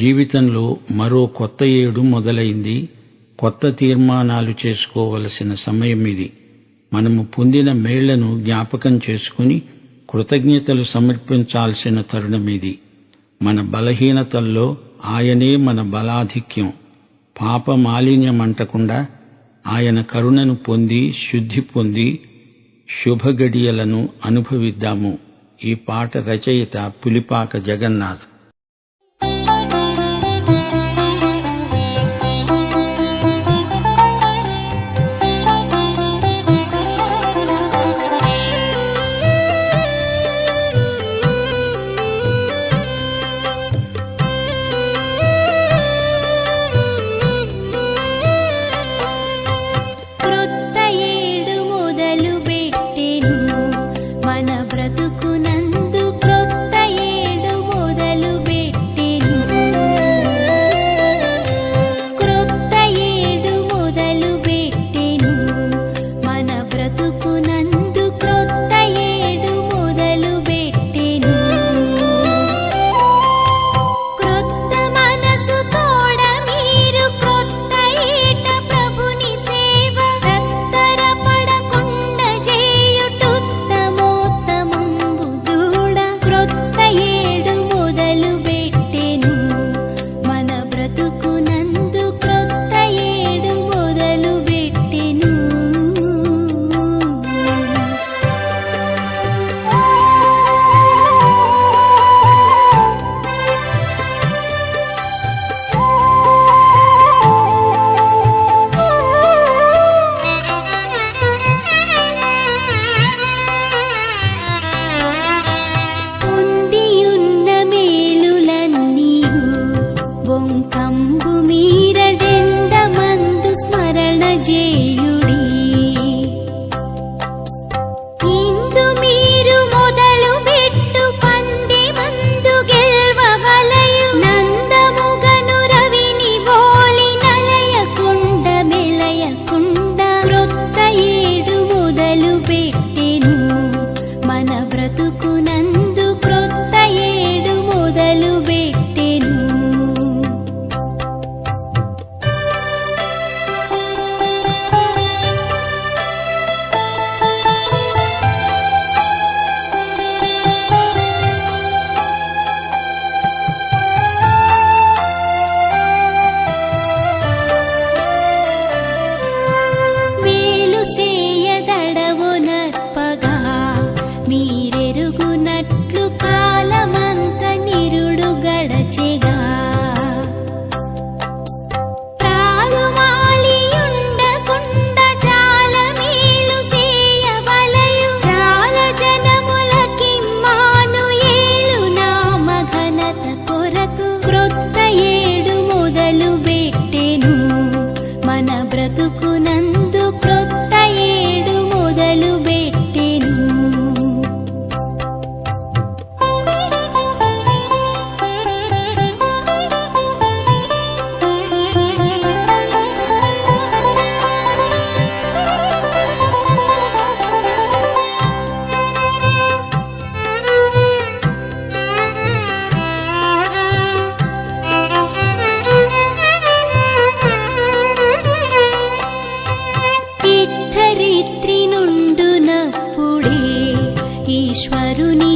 జీవితంలో మరో కొత్త ఏడు మొదలైంది. కొత్త తీర్మానాలు చేసుకోవలసిన సమయం ఇది. మనము పొందిన మేళ్లను జ్ఞాపకం చేసుకుని కృతజ్ఞతలు సమర్పించాల్సిన తరుణమిది. మన బలహీనతల్లో ఆయనే మన బలాధిక్యం. పాప మాలిన్యమంటకుండా ఆయన కరుణను పొంది శుద్ధి పొంది శుభగడియలను అనుభవిద్దాము. ఈ పాట రచయిత పులిపాక జగన్నాథ్.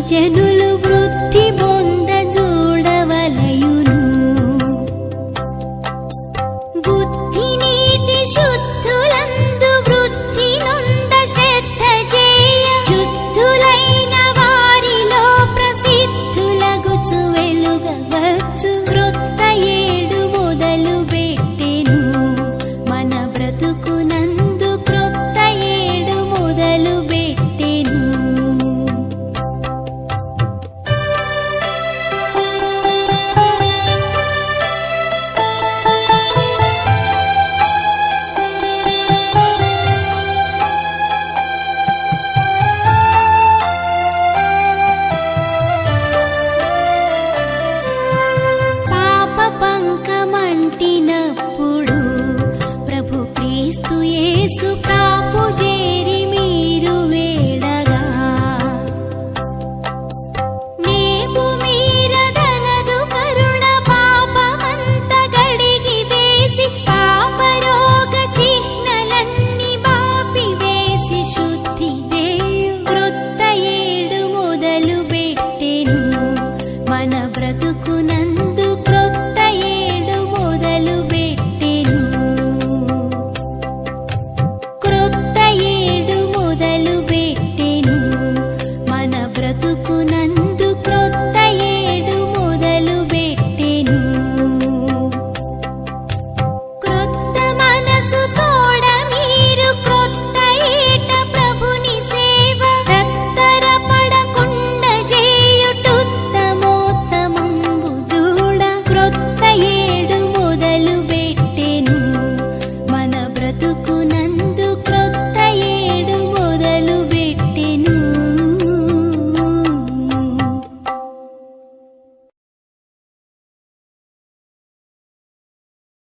జనులు వృద్ధి పొంద చూడవలయును. బుద్ధి నీతి శుద్ధులందు వృద్ధి నొంద శ్రద్ధ చేయ శుద్ధులైన వారిలో ప్రసిద్ధులగుచు వెలుగవచ్చు. క్రొత్త ఏడు మొదలు పెట్టెను మన బ్రతుకునందు, క్రొత్త ఏడు మొదలు పెట్టెను. పాప పంకమంటినప్పుడు ప్రభు క్రీస్తు యేసు